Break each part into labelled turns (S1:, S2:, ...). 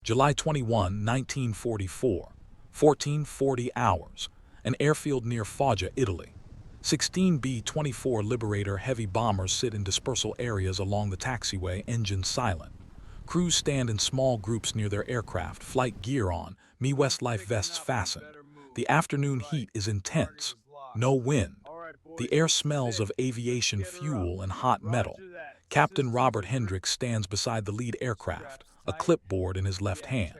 S1: July 21, 1944, 1440 hours, an airfield near Foggia, Italy. 16 B-24 Liberator heavy bombers sit in dispersal areas along the taxiway, engines silent. Crews stand in small groups near their aircraft, flight gear on, Westlife vests fastened. The afternoon heat is intense. No wind. The air smells of aviation fuel and hot metal. Captain Robert Hendricks stands beside the lead aircraft, a clipboard in his left hand.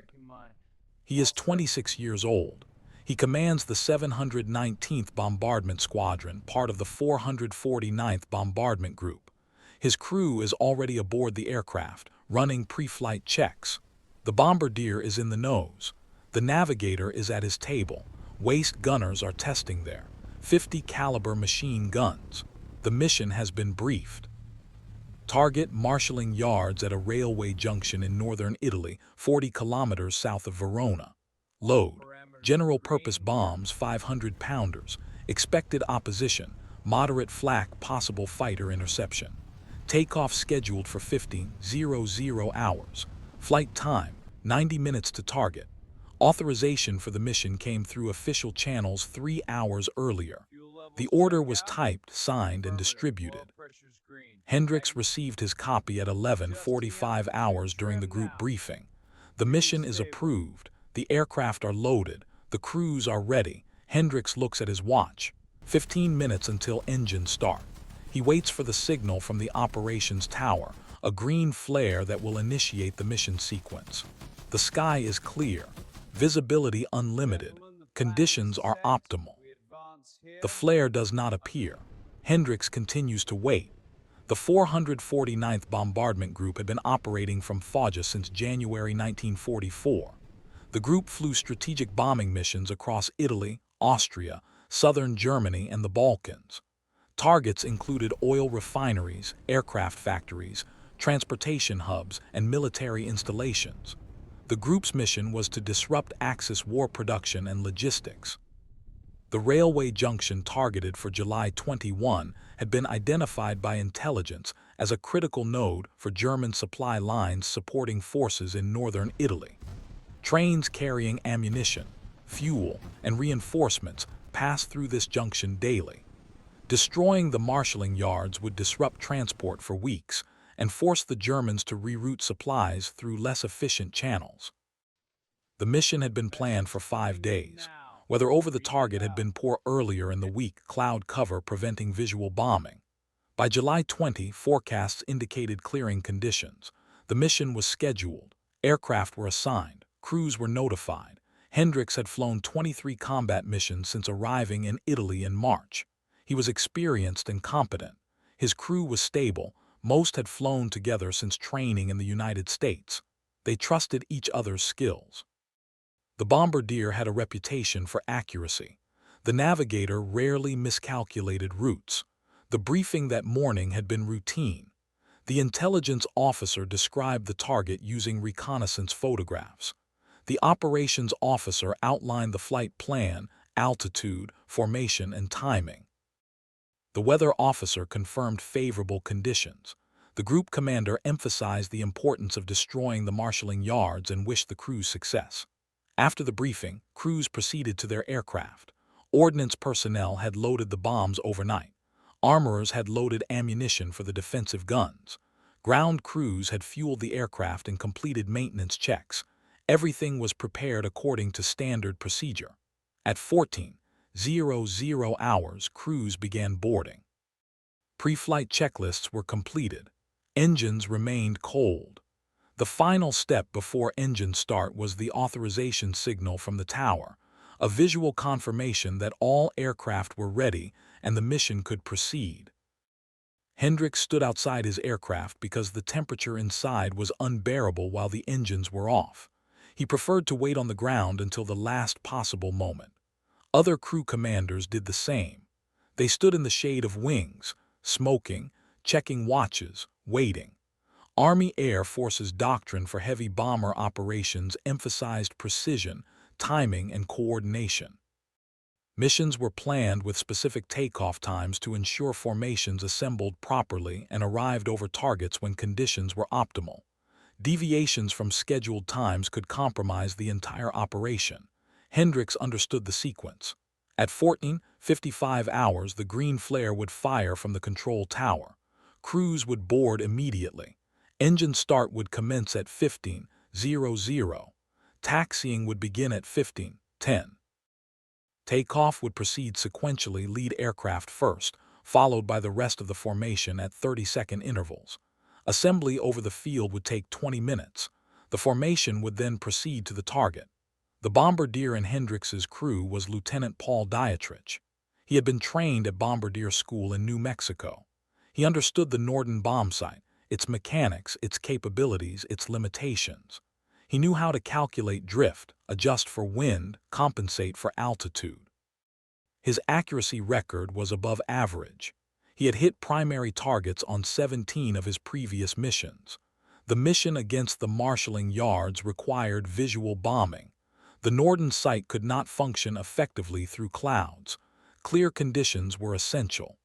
S1: He is 26 years old. He commands the 719th Bombardment Squadron, part of the 449th Bombardment Group. His crew is already aboard the aircraft, running pre-flight checks. The bombardier is in the nose. The navigator is at his table. Waist gunners are testing there. 50 caliber machine guns. The mission has been briefed. Target marshalling yards at a railway junction in northern Italy, 40 kilometers south of Verona. Load: general-purpose bombs, 500-pounders. Expected opposition: moderate flak, possible fighter interception. Takeoff scheduled for 15:00 hours. Flight time: 90 minutes to target. Authorization for the mission came through official channels 3 hours earlier. The order was typed, signed, and distributed. Hendricks received his copy at 11:45 hours during the group briefing. The mission is approved. The aircraft are loaded. The crews are ready. Hendricks looks at his watch. 15 minutes until engines start. He waits for the signal from the operations tower, a green flare that will initiate the mission sequence. The sky is clear. Visibility unlimited. Conditions are optimal. The flare does not appear. Hendricks continues to wait. The 449th Bombardment Group had been operating from Foggia since January 1944. The group flew strategic bombing missions across Italy, Austria, southern Germany, and the Balkans. Targets included oil refineries, aircraft factories, transportation hubs, and military installations. The group's mission was to disrupt Axis war production and logistics. The railway junction targeted for July 21 had been identified by intelligence as a critical node for German supply lines supporting forces in northern Italy. Trains carrying ammunition, fuel, and reinforcements pass through this junction daily. Destroying the marshalling yards would disrupt transport for weeks and force the Germans to reroute supplies through less efficient channels. The mission had been planned for 5 days. Weather over the target had been poor earlier in the week, cloud cover preventing visual bombing. By July 20, forecasts indicated clearing conditions. The mission was scheduled. Aircraft were assigned. Crews were notified. Hendricks had flown 23 combat missions since arriving in Italy in March. He was experienced and competent. His crew was stable. Most had flown together since training in the United States. They trusted each other's skills. The bombardier had a reputation for accuracy. The navigator rarely miscalculated routes. The briefing that morning had been routine. The intelligence officer described the target using reconnaissance photographs. The operations officer outlined the flight plan, altitude, formation, and timing. The weather officer confirmed favorable conditions. The group commander emphasized the importance of destroying the marshalling yards and wished the crews success. After the briefing, crews proceeded to their aircraft. Ordnance personnel had loaded the bombs overnight. Armorers had loaded ammunition for the defensive guns. Ground crews had fueled the aircraft and completed maintenance checks. Everything was prepared according to standard procedure. At 14:00 hours, crews began boarding. Pre-flight checklists were completed. Engines remained cold. The final step before engine start was the authorization signal from the tower, a visual confirmation that all aircraft were ready and the mission could proceed. Hendricks stood outside his aircraft because the temperature inside was unbearable while the engines were off. He preferred to wait on the ground until the last possible moment. Other crew commanders did the same. They stood in the shade of wings, smoking, checking watches, waiting. Army Air Force's doctrine for heavy bomber operations emphasized precision, timing, and coordination. Missions were planned with specific takeoff times to ensure formations assembled properly and arrived over targets when conditions were optimal. Deviations from scheduled times could compromise the entire operation. Hendricks understood the sequence. At 14:55 hours, the green flare would fire from the control tower. Crews would board immediately. Engine start would commence at 15:00. Taxiing would begin at 15:10. Takeoff would proceed sequentially, lead aircraft first, followed by the rest of the formation at 30-second intervals. Assembly over the field would take 20 minutes. The formation would then proceed to the target. The bombardier in Hendricks's crew was Lieutenant Paul Dietrich. He had been trained at Bombardier School in New Mexico. He understood the Norden bomb sight, its mechanics, its capabilities, its limitations. He knew how to calculate drift, adjust for wind, compensate for altitude. His accuracy record was above average. He had hit primary targets on 17 of his previous missions. The mission against the marshalling yards required visual bombing. The Norden site could not function effectively through clouds. Clear conditions were essential.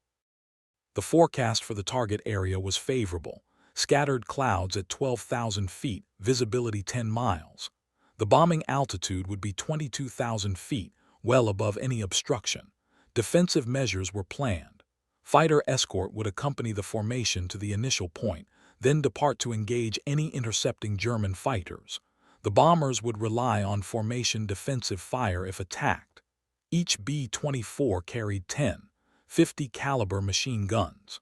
S1: The forecast for the target area was favorable. Scattered clouds at 12,000 feet, visibility 10 miles. The bombing altitude would be 22,000 feet, well above any obstruction. Defensive measures were planned. Fighter escort would accompany the formation to the initial point, then depart to engage any intercepting German fighters. The bombers would rely on formation defensive fire if attacked. Each B-24 carried 10.50 caliber machine guns.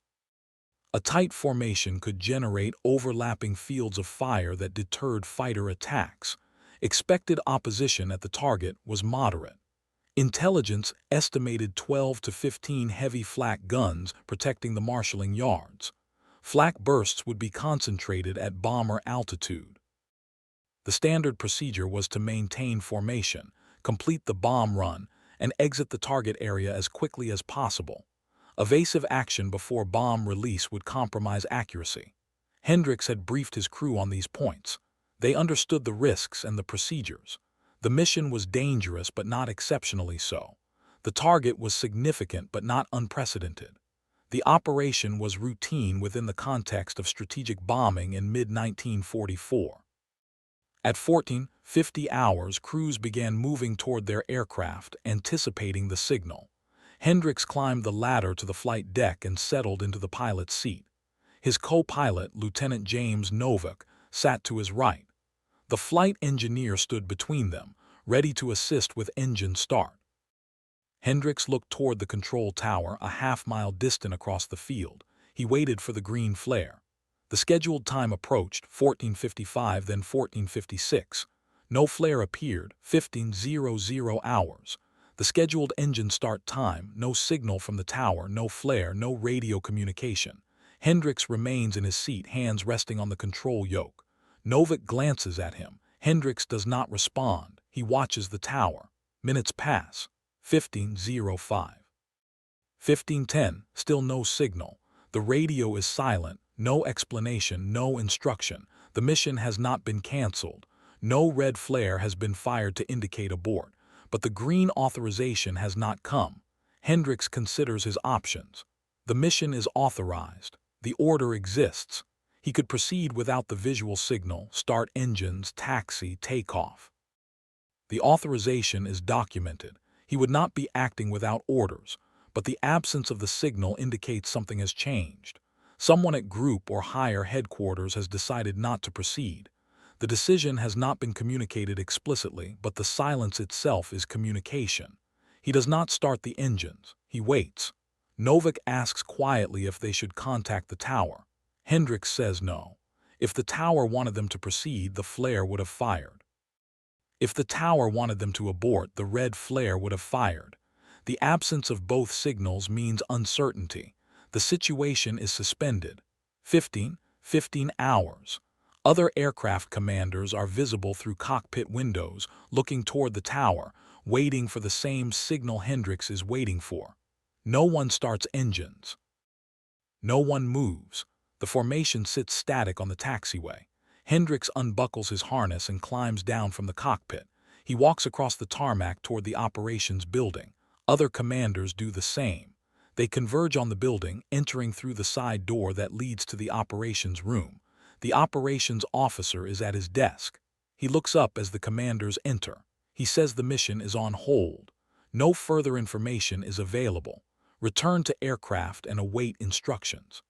S1: A tight formation could generate overlapping fields of fire that deterred fighter attacks. Expected opposition at the target was moderate. Intelligence estimated 12 to 15 heavy flak guns protecting the marshalling yards. Flak bursts would be concentrated at bomber altitude. The standard procedure was to maintain formation, complete the bomb run, and exit the target area as quickly as possible. Evasive action before bomb release would compromise accuracy. Hendricks had briefed his crew on these points. They understood the risks and the procedures. The mission was dangerous but not exceptionally so. The target was significant but not unprecedented. The operation was routine within the context of strategic bombing in mid-1944. At 14:50 hours, crews began moving toward their aircraft, anticipating the signal. Hendricks climbed the ladder to the flight deck and settled into the pilot's seat. His co-pilot, Lieutenant James Novick, sat to his right. The flight engineer stood between them, ready to assist with engine start. Hendricks looked toward the control tower, a half-mile distant across the field. He waited for the green flare. The scheduled time approached, 14:55, then 14:56. No flare appeared, 15:00 hours. The scheduled engine start time, no signal from the tower, no flare, no radio communication. Hendricks remains in his seat, hands resting on the control yoke. Novick glances at him. Hendricks does not respond. He watches the tower. Minutes pass. 15:05. 15:10, still no signal. The radio is silent. No explanation, no instruction. The mission has not been canceled. No red flare has been fired to indicate abort. But the green authorization has not come. Hendricks considers his options. The mission is authorized. The order exists. He could proceed without the visual signal, start engines, taxi, takeoff. The authorization is documented. He would not be acting without orders, but the absence of the signal indicates something has changed. Someone at group or higher headquarters has decided not to proceed. The decision has not been communicated explicitly, but the silence itself is communication. He does not start the engines. He waits. Novick asks quietly if they should contact the tower. Hendricks says no. If the tower wanted them to proceed, the flare would have fired. If the tower wanted them to abort, the red flare would have fired. The absence of both signals means uncertainty. The situation is suspended. 15 hours. Other aircraft commanders are visible through cockpit windows, looking toward the tower, waiting for the same signal Hendricks is waiting for. No one starts engines. No one moves. The formation sits static on the taxiway. Hendricks unbuckles his harness and climbs down from the cockpit. He walks across the tarmac toward the operations building. Other commanders do the same. They converge on the building, entering through the side door that leads to the operations room. The operations officer is at his desk. He looks up as the commanders enter. He says the mission is on hold. No further information is available. Return to aircraft and await instructions.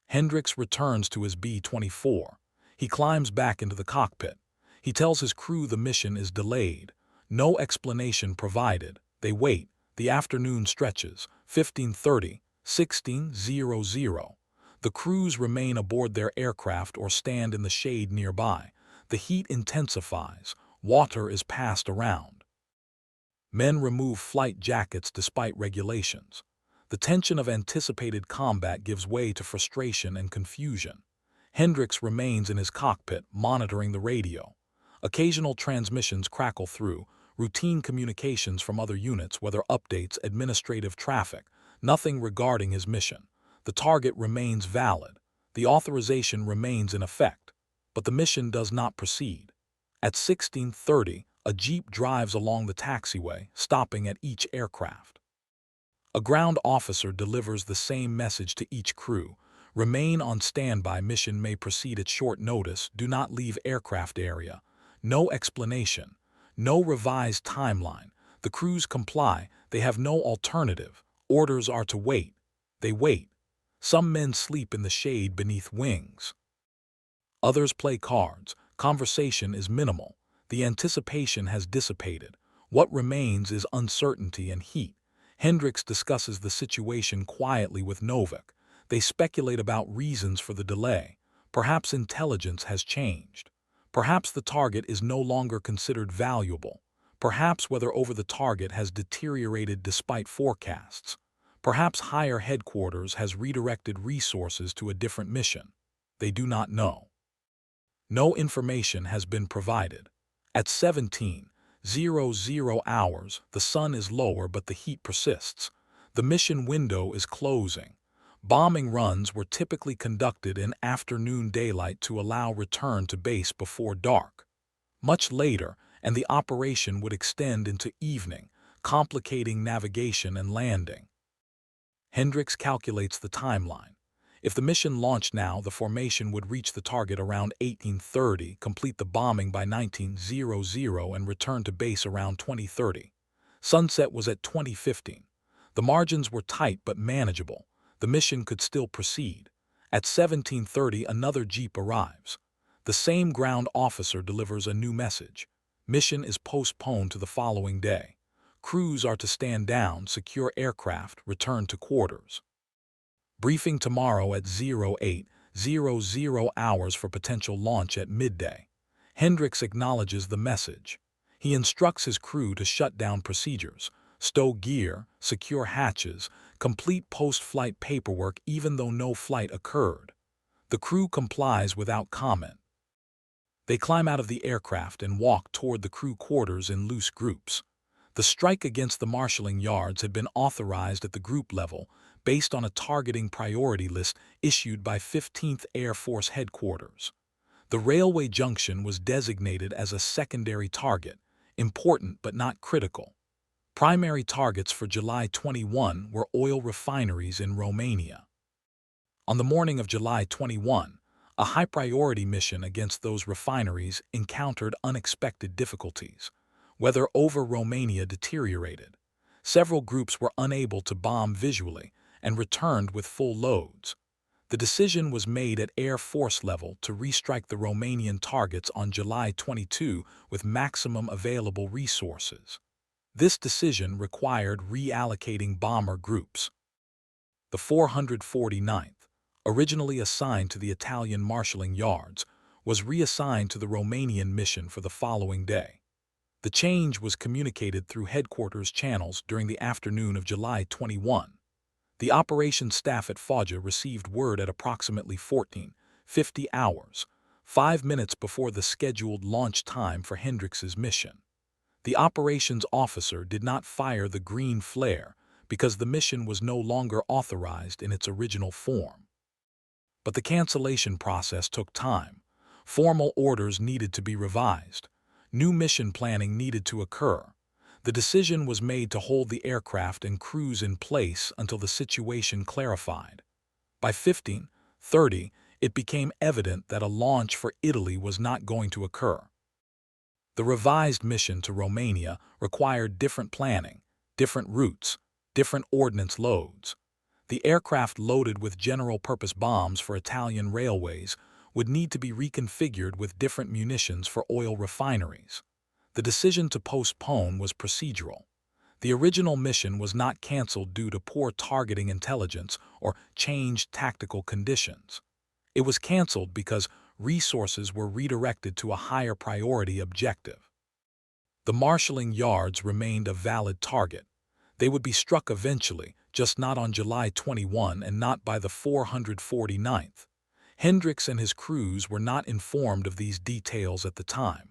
S1: Hendricks returns to his B-24. He climbs back into the cockpit. He tells his crew the mission is delayed. No explanation provided. They wait. The afternoon stretches. 15:30, 16:00. The crews remain aboard their aircraft or stand in the shade nearby. The heat intensifies. Water is passed around. Men remove flight jackets despite regulations. The tension of anticipated combat gives way to frustration and confusion. Hendricks remains in his cockpit, monitoring the radio. Occasional transmissions crackle through, routine communications from other units, whether updates, administrative traffic, nothing regarding his mission. The target remains valid. The authorization remains in effect, but the mission does not proceed. At 16:30, a jeep drives along the taxiway, stopping at each aircraft. A ground officer delivers the same message to each crew. Remain on standby. Mission may proceed at short notice. Do not leave aircraft area. No explanation. No revised timeline. The crews comply. They have no alternative. Orders are to wait. They wait. Some men sleep in the shade beneath wings. Others play cards. Conversation is minimal. The anticipation has dissipated. What remains is uncertainty and heat. Hendricks discusses the situation quietly with Novak. They speculate about reasons for the delay. Perhaps intelligence has changed. Perhaps the target is no longer considered valuable. Perhaps weather over the target has deteriorated despite forecasts. Perhaps higher headquarters has redirected resources to a different mission. They do not know. No information has been provided. At 17:00 hours, the sun is lower but the heat persists. The mission window is closing. Bombing runs were typically conducted in afternoon daylight to allow return to base before dark. Much later, and the operation would extend into evening, complicating navigation and landing. Hendricks calculates the timeline. If the mission launched now, the formation would reach the target around 18:30, complete the bombing by 19:00, and return to base around 20:30. Sunset was at 20:15. The margins were tight but manageable. The mission could still proceed. At 17:30, another jeep arrives. The same ground officer delivers a new message. Mission is postponed to the following day. Crews are to stand down, secure aircraft, return to quarters. Briefing tomorrow at 08:00 hours for potential launch at midday. Hendricks acknowledges the message. He instructs his crew to shut down procedures, stow gear, secure hatches, complete post-flight paperwork even though no flight occurred. The crew complies without comment. They climb out of the aircraft and walk toward the crew quarters in loose groups. The strike against the marshalling yards had been authorized at the group level based on a targeting priority list issued by 15th Air Force Headquarters. The railway junction was designated as a secondary target, important but not critical. Primary targets for July 21 were oil refineries in Romania. On the morning of July 21, a high-priority mission against those refineries encountered unexpected difficulties. Weather over Romania deteriorated. Several groups were unable to bomb visually and returned with full loads. The decision was made at Air Force level to restrike the Romanian targets on July 22 with maximum available resources. This decision required reallocating bomber groups. The 449th, originally assigned to the Italian marshalling yards, was reassigned to the Romanian mission for the following day. The change was communicated through headquarters channels during the afternoon of July 21. The operations staff at Foggia received word at approximately 14:50 hours, 5 minutes before the scheduled launch time for Hendricks's mission. The operations officer did not fire the green flare because the mission was no longer authorized in its original form. But the cancellation process took time. Formal orders needed to be revised. New mission planning needed to occur. The decision was made to hold the aircraft and crews in place until the situation clarified. By 15:30, it became evident that a launch for Italy was not going to occur. The revised mission to Romania required different planning, different routes, different ordnance loads. The aircraft loaded with general-purpose bombs for Italian railways would need to be reconfigured with different munitions for oil refineries. The decision to postpone was procedural. The original mission was not canceled due to poor targeting intelligence or changed tactical conditions. It was canceled because resources were redirected to a higher priority objective. The marshalling yards remained a valid target. They would be struck eventually, just not on July 21 and not by the 449th. Hendricks and his crews were not informed of these details at the time.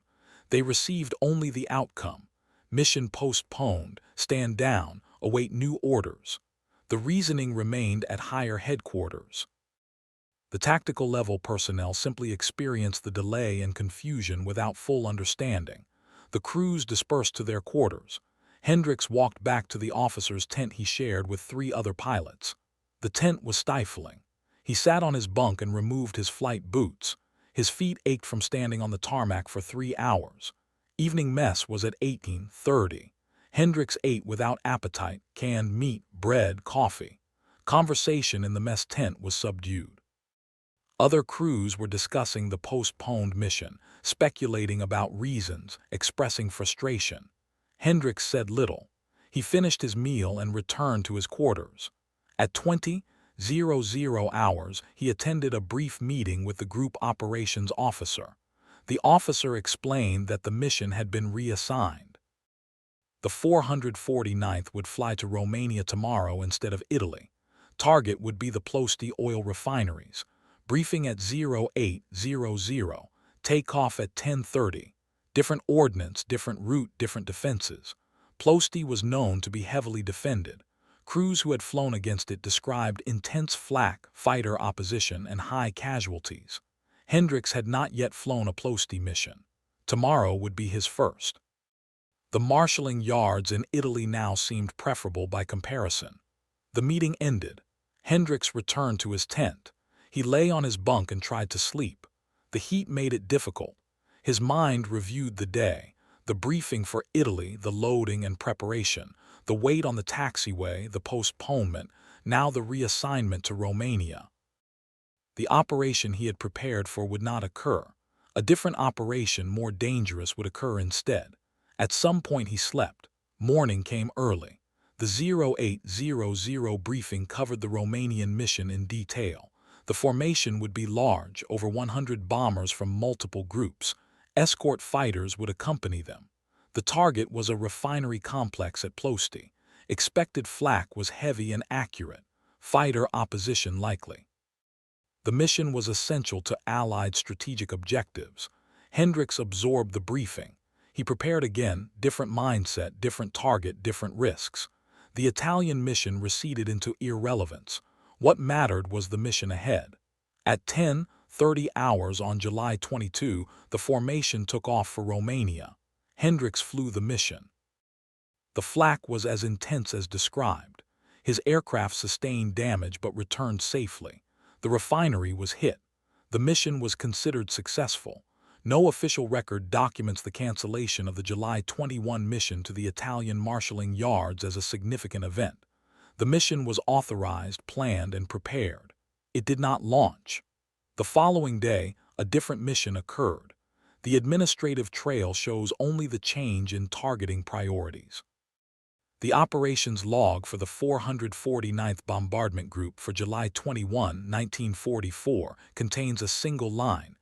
S1: They received only the outcome: mission postponed, stand down, await new orders. The reasoning remained at higher headquarters. The tactical level personnel simply experienced the delay and confusion without full understanding. The crews dispersed to their quarters. Hendricks walked back to the officer's tent he shared with 3 other pilots. The tent was stifling. He sat on his bunk and removed his flight boots. His feet ached from standing on the tarmac for 3 hours. Evening mess was at 18:30. Hendricks ate without appetite, canned meat, bread, coffee. Conversation in the mess tent was subdued. Other crews were discussing the postponed mission, speculating about reasons, expressing frustration. Hendricks said little. He finished his meal and returned to his quarters. At 20:00 hours, he attended a brief meeting with the group operations officer. The officer explained that the mission had been reassigned. The 449th would fly to Romania tomorrow instead of Italy. Target would be the Ploesti oil refineries. Briefing at 08:00. Takeoff at 10:30. Different ordnance, different route, different defenses. Ploesti was known to be heavily defended. Crews who had flown against it described intense flak, fighter opposition, and high casualties. Hendricks had not yet flown a Ploesti mission. Tomorrow would be his first. The marshalling yards in Italy now seemed preferable by comparison. The meeting ended. Hendricks returned to his tent. He lay on his bunk and tried to sleep. The heat made it difficult. His mind reviewed the day, the briefing for Italy, the loading and preparation, the wait on the taxiway, the postponement, now the reassignment to Romania. The operation he had prepared for would not occur. A different operation, more dangerous, would occur instead. At some point he slept. Morning came early. The 08:00 briefing covered the Romanian mission in detail. The formation would be large, over 100 bombers from multiple groups. Escort fighters would accompany them. The target was a refinery complex at Ploesti. Expected flak was heavy and accurate. Fighter opposition likely. The mission was essential to Allied strategic objectives. Hendricks absorbed the briefing. He prepared again, different mindset, different target, different risks. The Italian mission receded into irrelevance. What mattered was the mission ahead. At 10:30 hours on July 22, the formation took off for Romania. Hendricks flew the mission. The flak was as intense as described. His aircraft sustained damage but returned safely. The refinery was hit. The mission was considered successful. No official record documents the cancellation of the July 21 mission to the Italian marshalling yards as a significant event. The mission was authorized, planned, and prepared. It did not launch. The following day, a different mission occurred. The administrative trail shows only the change in targeting priorities. The operations log for the 449th Bombardment Group for July 21, 1944 contains a single line: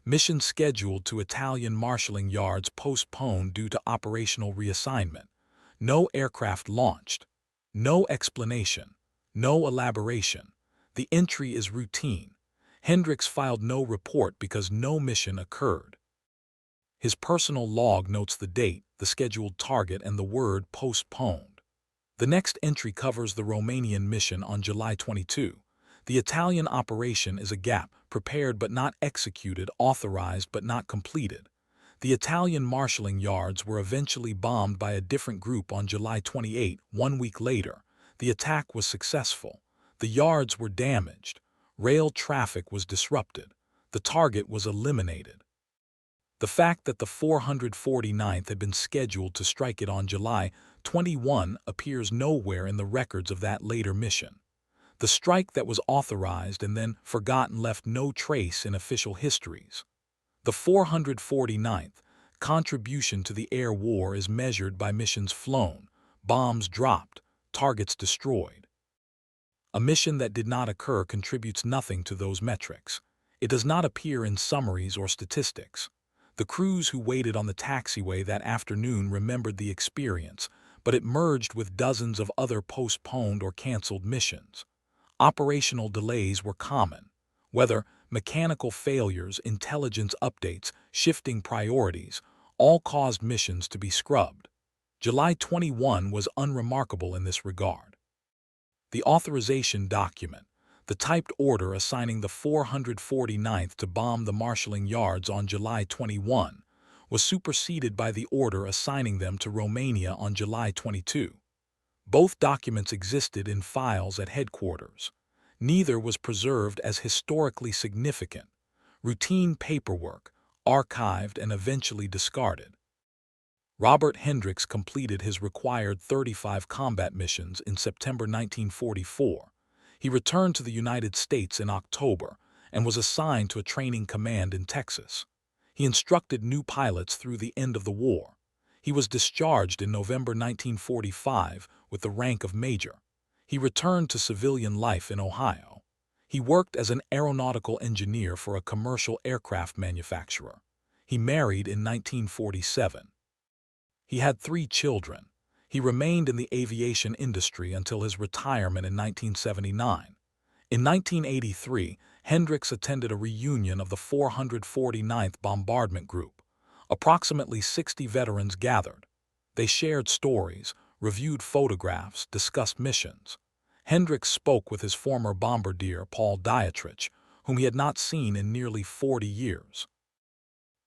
S1: mission scheduled to Italian marshalling yards postponed due to operational reassignment. No aircraft launched. No explanation. No elaboration. The entry is routine. Hendricks filed no report because no mission occurred. His personal log notes the date, the scheduled target, and the word postponed. The next entry covers the Romanian mission on July 22. The Italian operation is a gap, prepared but not executed, authorized but not completed. The Italian marshalling yards were eventually bombed by a different group on July 28, 1 week later. The attack was successful. The yards were damaged. Rail traffic was disrupted. The target was eliminated. The fact that the 449th had been scheduled to strike it on July 21 appears nowhere in the records of that later mission. The strike that was authorized and then forgotten left no trace in official histories. The 449th contribution to the air war is measured by missions flown, bombs dropped, targets destroyed. A mission that did not occur contributes nothing to those metrics. It does not appear in summaries or statistics. The crews who waited on the taxiway that afternoon remembered the experience, but it merged with dozens of other postponed or canceled missions. Operational delays were common. Weather, mechanical failures, intelligence updates, shifting priorities, all caused missions to be scrubbed. July 21 was unremarkable in this regard. The authorization document, the typed order assigning the 449th to bomb the marshalling yards on July 21, was superseded by the order assigning them to Romania on July 22. Both documents existed in files at headquarters. Neither was preserved as historically significant. Routine paperwork, archived and eventually discarded. Robert Hendricks completed his required 35 combat missions in September 1944. He returned to the United States in October and was assigned to a training command in Texas. He instructed new pilots through the end of the war. He was discharged in November 1945 with the rank of major. He returned to civilian life in Ohio. He worked as an aeronautical engineer for a commercial aircraft manufacturer. He married in 1947. He had 3 children. He remained in the aviation industry until his retirement in 1979. In 1983, Hendricks attended a reunion of the 449th Bombardment Group. Approximately 60 veterans gathered. They shared stories, reviewed photographs, discussed missions. Hendricks spoke with his former bombardier, Paul Dietrich, whom he had not seen in nearly 40 years.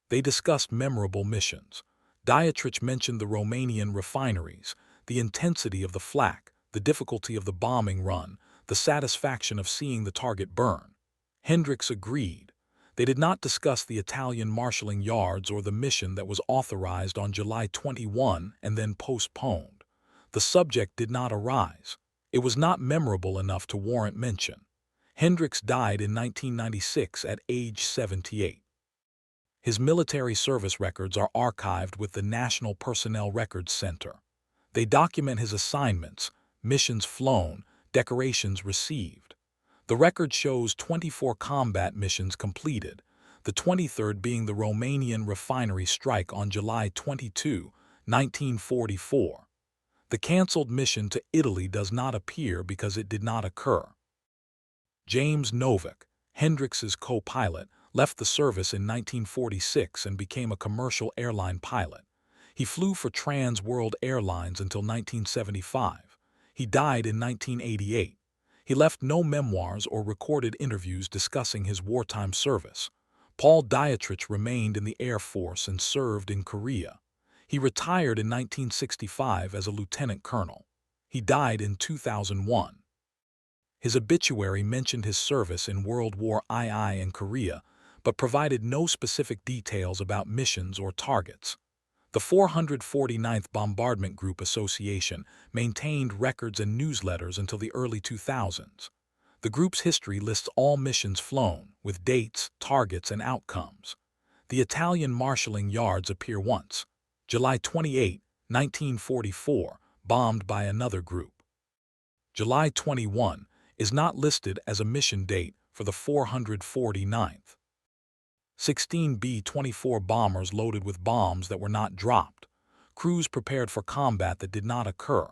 S1: They discussed memorable missions. Dietrich mentioned the Romanian refineries, the intensity of the flak, the difficulty of the bombing run, the satisfaction of seeing the target burn. Hendricks agreed. They did not discuss the Italian marshalling yards or the mission that was authorized on July 21 and then postponed. The subject did not arise. It was not memorable enough to warrant mention. Hendricks died in 1996 at age 78. His military service records are archived with the National Personnel Records Center. They document his assignments, missions flown, decorations received. The record shows 24 combat missions completed, the 23rd being the Romanian refinery strike on July 22, 1944. The canceled mission to Italy does not appear because it did not occur. James Novick, Hendricks's co-pilot, left the service in 1946 and became a commercial airline pilot. He flew for Trans World Airlines until 1975. He died in 1988. He left no memoirs or recorded interviews discussing his wartime service. Paul Dietrich remained in the Air Force and served in Korea. He retired in 1965 as a lieutenant colonel. He died in 2001. His obituary mentioned his service in World War II and Korea, but provided no specific details about missions or targets. The 449th Bombardment Group Association maintained records and newsletters until the early 2000s. The group's history lists all missions flown, with dates, targets, and outcomes. The Italian marshalling yards appear once, July 28, 1944, bombed by another group. July 21 is not listed as a mission date for the 449th. 16 B-24 bombers loaded with bombs that were not dropped. Crews prepared for combat that did not occur.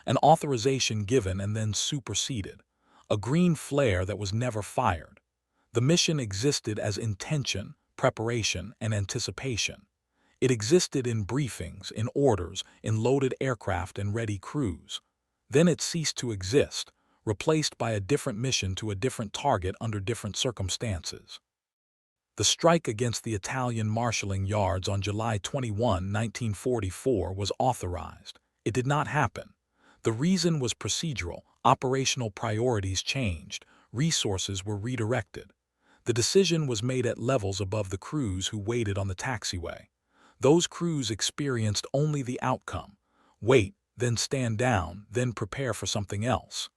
S1: An authorization given and then superseded. A green flare that was never fired. The mission existed as intention, preparation, and anticipation. It existed in briefings, in orders, in loaded aircraft and ready crews. Then it ceased to exist, replaced by a different mission to a different target under different circumstances. The strike against the Italian marshalling yards on July 21, 1944 was authorized. It did not happen. The reason was procedural. Operational priorities changed. Resources were redirected. The decision was made at levels above the crews who waited on the taxiway. Those crews experienced only the outcome. Wait, then stand down, then prepare for something else.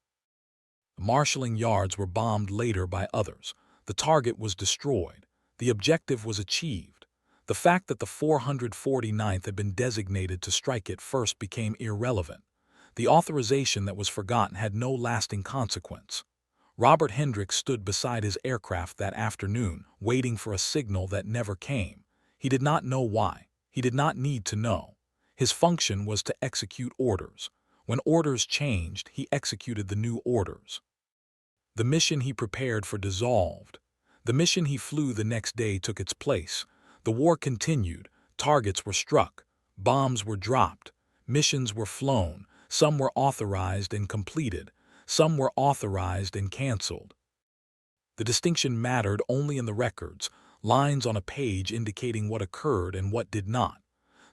S1: The marshalling yards were bombed later by others. The target was destroyed. The objective was achieved. The fact that the 449th had been designated to strike it first became irrelevant. The authorization that was forgotten had no lasting consequence. Robert Hendricks stood beside his aircraft that afternoon, waiting for a signal that never came. He did not know why. He did not need to know. His function was to execute orders. When orders changed, he executed the new orders. The mission he prepared for dissolved. The mission he flew the next day took its place. The war continued. Targets were struck. Bombs were dropped. Missions were flown. Some were authorized and completed. Some were authorized and canceled. The distinction mattered only in the records, lines on a page indicating what occurred and what did not.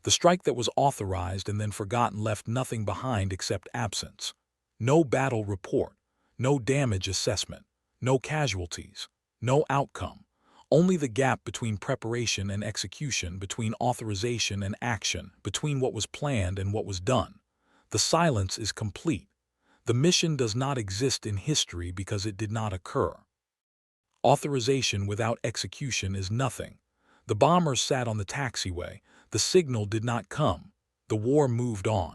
S1: The strike that was authorized and then forgotten left nothing behind except absence. No battle report, no damage assessment, no casualties, no outcome. Only the gap between preparation and execution, between authorization and action, between what was planned and what was done. The silence is complete. The mission does not exist in history because it did not occur. Authorization without execution is nothing. The bombers sat on the taxiway. The signal did not come. The war moved on.